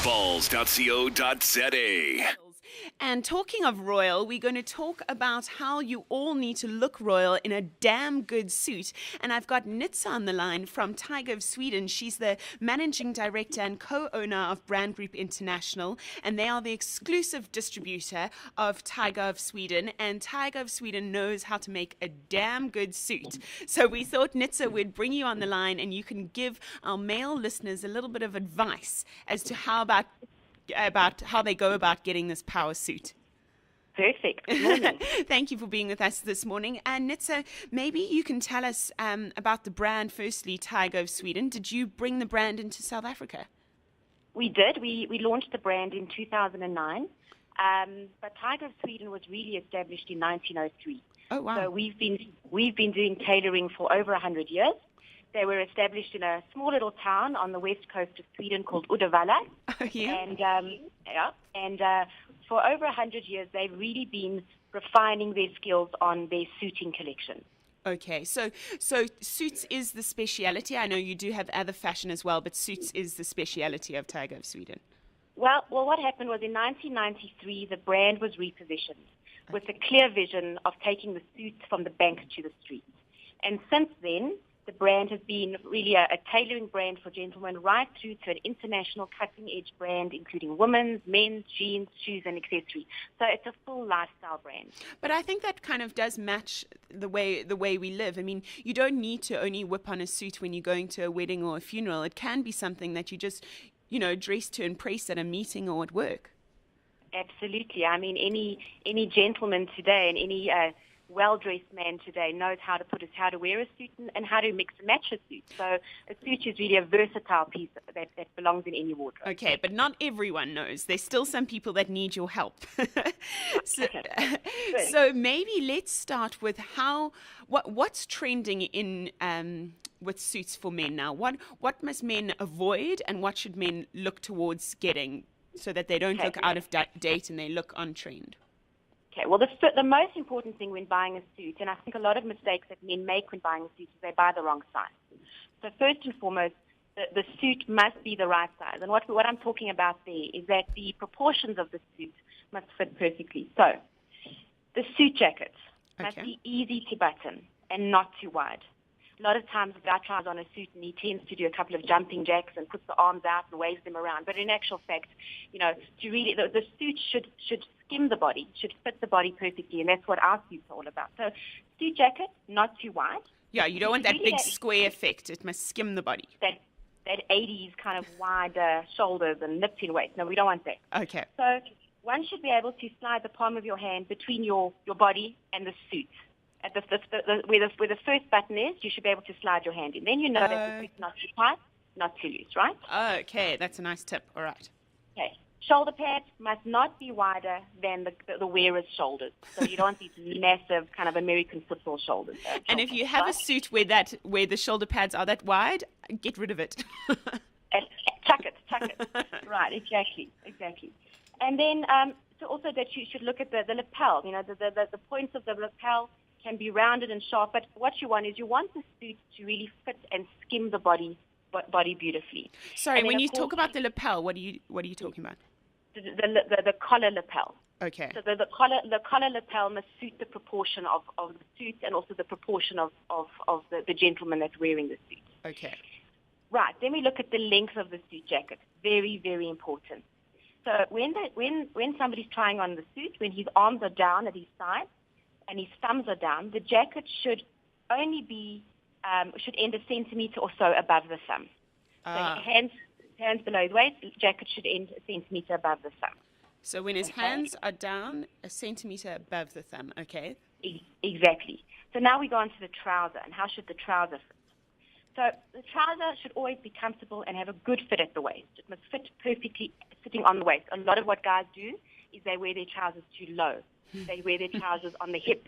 balls.co.za. And talking of royal, we're going to talk about how you all need to look royal in a damn good suit. And I've got Nitsa on the line from Tiger of Sweden. She's the managing director and co-owner of Brand Group International, and they are the exclusive distributor of Tiger of Sweden. And Tiger of Sweden knows how to make a damn good suit. So we thought, Nitsa, we'd bring you on the line and you can give our male listeners a little bit of advice as to how about how they go about getting this power suit. Perfect. Good morning. Thank you for being with us this morning. And Nitsa, maybe you can tell us about the brand, firstly, Tiger of Sweden. Did you bring the brand into South Africa? We did. We launched the brand in 2009. But Tiger of Sweden was really established in 1903. Oh, wow. So we've been doing tailoring for over 100 years. They were established in a small little town on the west coast of Sweden called Uddevalla. Oh, yeah. And for over 100 years, they've really been refining their skills on their suiting collection. Okay, so suits is the speciality. I know you do have other fashion as well, but suits is the speciality of Tiger of Sweden. Well, what happened was in 1993, the brand was repositioned with a clear vision of taking the suits from the bank to the streets. And since then, the brand has been really a tailoring brand for gentlemen right through to an international cutting-edge brand, including women's, men's, jeans, shoes, and accessories. So it's a full lifestyle brand. But I think that kind of does match the way we live. I mean, you don't need to only whip on a suit when you're going to a wedding or a funeral. It can be something that you just, dress to impress at a meeting or at work. Absolutely. I mean, any gentleman today and any well-dressed man today knows how to wear a suit and how to mix and match a suit. So a suit is really a versatile piece that belongs in any wardrobe. Okay, but not everyone knows. There's still some people that need your help. So maybe let's start with what's trending in with suits for men now. What must men avoid and what should men look towards getting so that they don't look out of date and they look on trend? Okay, well, the most important thing when buying a suit, and I think a lot of mistakes that men make when buying a suit is they buy the wrong size. So first and foremost, the suit must be the right size. And what I'm talking about there is that the proportions of the suit must fit perfectly. So the suit jacket must be easy to button and not too wide. A lot of times a guy tries on a suit and he tends to do a couple of jumping jacks and puts the arms out and waves them around. But in actual fact, to really, the suit should skim the body, should fit the body perfectly, and that's what our suits are all about. So suit jacket, not too wide. Yeah, you don't want that big square effect. It must skim the body. That 80s kind of wide shoulders and nipped in waist. No, we don't want that. Okay. So one should be able to slide the palm of your hand between your body and the suit. At where the first button is, you should be able to slide your hand in. Then you know that the suit's not too tight, not too loose, right? Okay, that's a nice tip. All right. Okay. Shoulder pads must not be wider than the wearer's shoulders. So you don't want these massive kind of American football shoulders. And if you have a suit where the shoulder pads are that wide, get rid of it. Chuck it. Right, exactly. And then so also that you should look at the lapel. The points of the lapel can be rounded and sharp, but what you want the suit to really fit and skim the body beautifully. Sorry, when you talk about the lapel, what are you talking about? The collar lapel. Okay. So the collar lapel must suit the proportion of the suit and also the proportion of the gentleman that's wearing the suit. Okay. Right. Then we look at the length of the suit jacket. Very, very important. So when somebody's trying on the suit, when his arms are down at his sides and his thumbs are down, the jacket should only be should end a centimeter or so above the thumb. So hands below his waist, the jacket should end a centimeter above the thumb. So when his hands are down, a centimeter above the thumb, okay? Exactly. So now we go on to the trouser, and how should the trouser fit? So the trouser should always be comfortable and have a good fit at the waist. It must fit perfectly sitting on the waist. A lot of what guys do is they wear their trousers too low. They wear their trousers on the hip.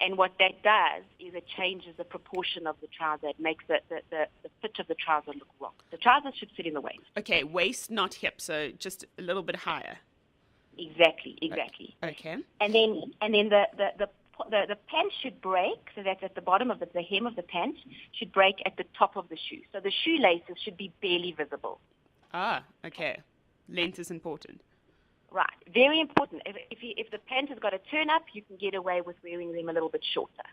And what that does is it changes the proportion of the trouser. It makes the fit of the trouser look wrong. The trouser should fit in the waist. Okay, waist, not hip, so just a little bit higher. Exactly. Okay. And then the pant should break, so that at the bottom of the hem of the pant should break at the top of the shoe. So the shoelaces should be barely visible. Ah, okay. Length is important. Right, very important. If the pant has got a turn-up, you can get away with wearing them a little bit shorter.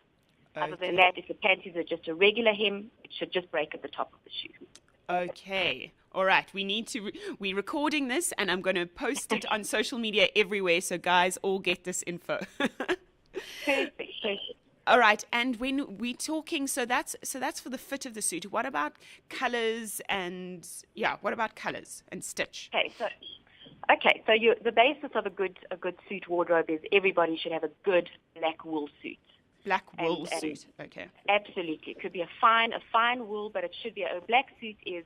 Other than that, if the panties are just a regular hem, it should just break at the top of the shoe. Okay. All right. We're recording this, and I'm going to post it on social media everywhere, so guys all get this info. Perfect. All right. And when we're talking, so that's for the fit of the suit. What about colors and stitch? Okay, so the basis of a good suit wardrobe is everybody should have a good black wool suit. Black wool suit. Okay. Absolutely, it could be a fine wool, but it should be a black suit is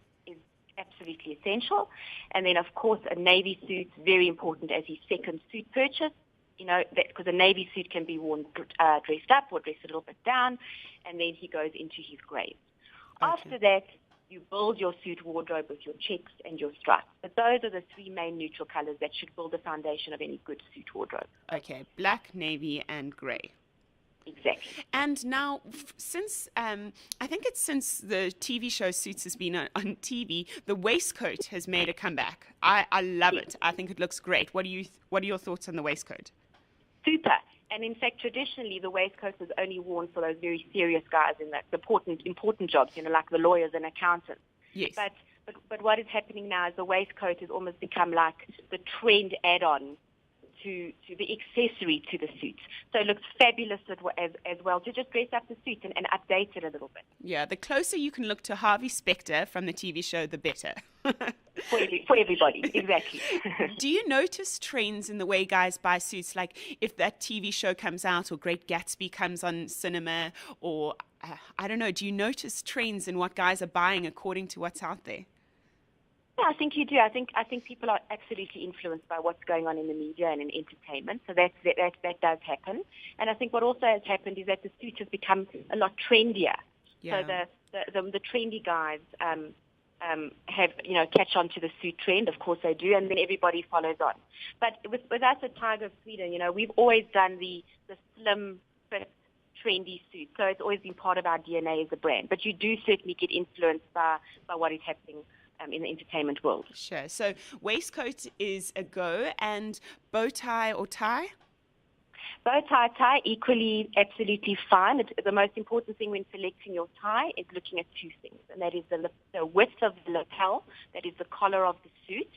absolutely essential. And then of course a navy suit, very important as his second suit purchase. You know, because a navy suit can be worn dressed up or dressed a little bit down, and then he goes into his grays. Okay. After that, you build your suit wardrobe with your checks and your stripes. But those are the three main neutral colors that should build the foundation of any good suit wardrobe. Okay, black, navy, and gray. Exactly. And now, since I think it's since the TV show Suits has been on TV, the waistcoat has made a comeback. I love it. I think it looks great. What are your thoughts on the waistcoat? Super. And in fact, traditionally, the waistcoat was only worn for those very serious guys in the important jobs, you know, like the lawyers and accountants. Yes. But what is happening now is the waistcoat has almost become like the trend add-on to the accessory to the suit. So it looks fabulous as well to just dress up the suit and update it a little bit. Yeah, the closer you can look to Harvey Specter from the TV show, the better. For everybody, exactly. Do you notice trends in the way guys buy suits? Like if that TV show comes out or Great Gatsby comes on cinema or, I don't know, do you notice trends in what guys are buying according to what's out there? Yeah, I think you do. I think people are absolutely influenced by what's going on in the media and in entertainment. So that does happen. And I think what also has happened is that the suit has become a lot trendier. Yeah. So the trendy guys have, you know, catch on to the suit trend. Of course they do, and then everybody follows on. But with us at Tiger of Sweden, you know, we've always done the slim fit trendy suit. So it's always been part of our DNA as a brand. But you do certainly get influenced by what is happening in the entertainment world. Sure. So waistcoat is a go, and bow tie or tie? Bow tie, equally absolutely fine. The most important thing when selecting your tie is looking at two things, and that is the width of the lapel, that is the collar of the suit.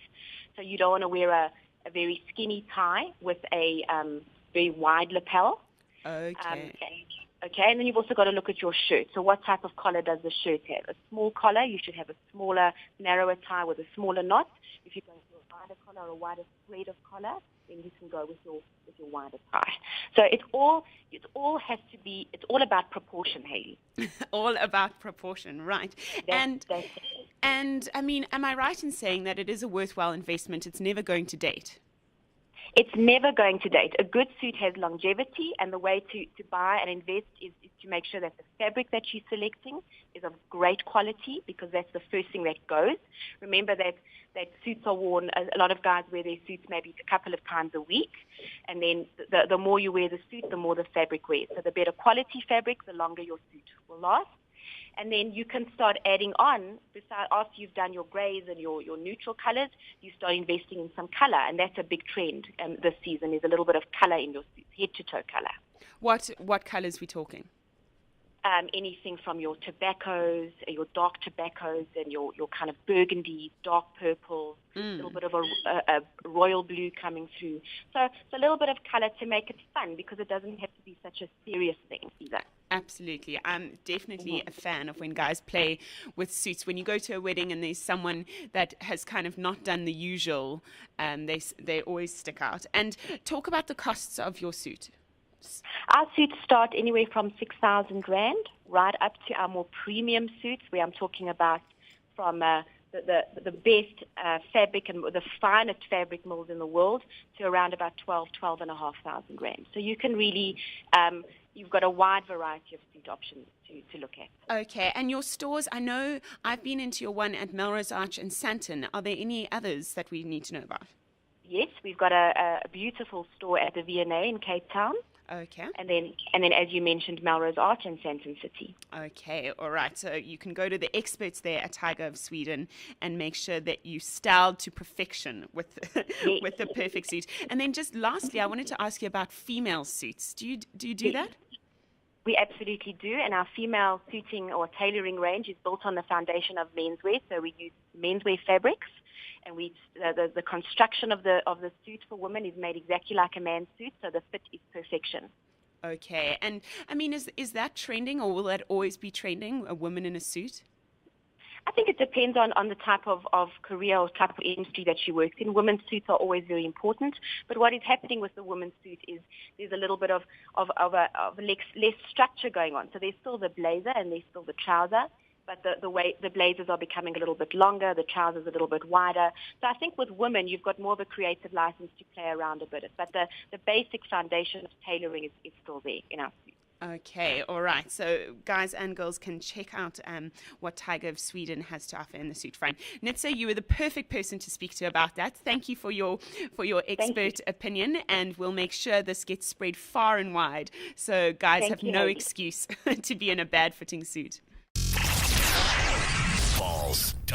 So you don't want to wear a very skinny tie with a very wide lapel. Okay. Okay, and then you've also got to look at your shirt. So what type of collar does the shirt have? A small collar, you should have a smaller, narrower tie with a smaller knot. If you're going for a wider collar or a wider spread of collar, then you can go with your wider tie. So it's all about proportion, Hayley. All about proportion, right. And I mean, am I right in saying that it is a worthwhile investment? It's never going to date. It's never going to date. A good suit has longevity, and the way to buy and invest is to make sure that the fabric that you're selecting is of great quality, because that's the first thing that goes. Remember that suits are worn, a lot of guys wear their suits maybe a couple of times a week, and then the more you wear the suit, the more the fabric wears. So the better quality fabric, the longer your suit will last. And then you can start adding on, after you've done your grays and your neutral colors, you start investing in some color. And that's a big trend this season, is a little bit of color in your suits, head-to-toe color. What colors are we talking? Anything from your tobaccos, your dark tobaccos, and your kind of burgundy, dark purple, a little bit of a royal blue coming through. So it's a little bit of color to make it fun, because it doesn't have to be such a serious thing either. Absolutely. I'm definitely a fan of when guys play with suits. When you go to a wedding and there's someone that has kind of not done the usual, they always stick out. And talk about the costs of your suit. Our suits start anywhere from 6,000 Rand right up to our more premium suits, where I'm talking about from the best fabric and the finest fabric mills in the world to around about 12,500 Rand. So you can really, you've got a wide variety of suit options to look at. Okay, and your stores, I know I've been into your one at Melrose Arch and Sandton. Are there any others that we need to know about? Yes, we've got a beautiful store at the V&A in Cape Town. Okay. And then, as you mentioned, Melrose Arch and Santon City. Okay, all right. So you can go to the experts there at Tiger of Sweden and make sure that you styled to perfection with Yes. with the perfect suit. And then just lastly, I wanted to ask you about female suits. Do you do that? We absolutely do, and our female suiting or tailoring range is built on the foundation of menswear. So we use menswear fabrics, and the construction of the suit for women is made exactly like a man's suit, so the fit is perfection. Okay, and I mean, is that trending, or will that always be trending? A woman in a suit? I think it depends on the type of career or type of industry that she works in. Women's suits are always very important, but what is happening with the women's suit is there's a little bit of less structure going on. So there's still the blazer and there's still the trouser, but the way the blazers are becoming a little bit longer, the trousers a little bit wider. So I think with women, you've got more of a creative license to play around a bit. But the basic foundation of tailoring is still there in our suits. Okay, all right. So guys and girls can check out what Tiger of Sweden has to offer in the suit front. Nitsa, you were the perfect person to speak to about that. Thank you for your expert opinion, and we'll make sure this gets spread far and wide so guys have no Hayley. excuse to be in a bad fitting suit. Balls.co.za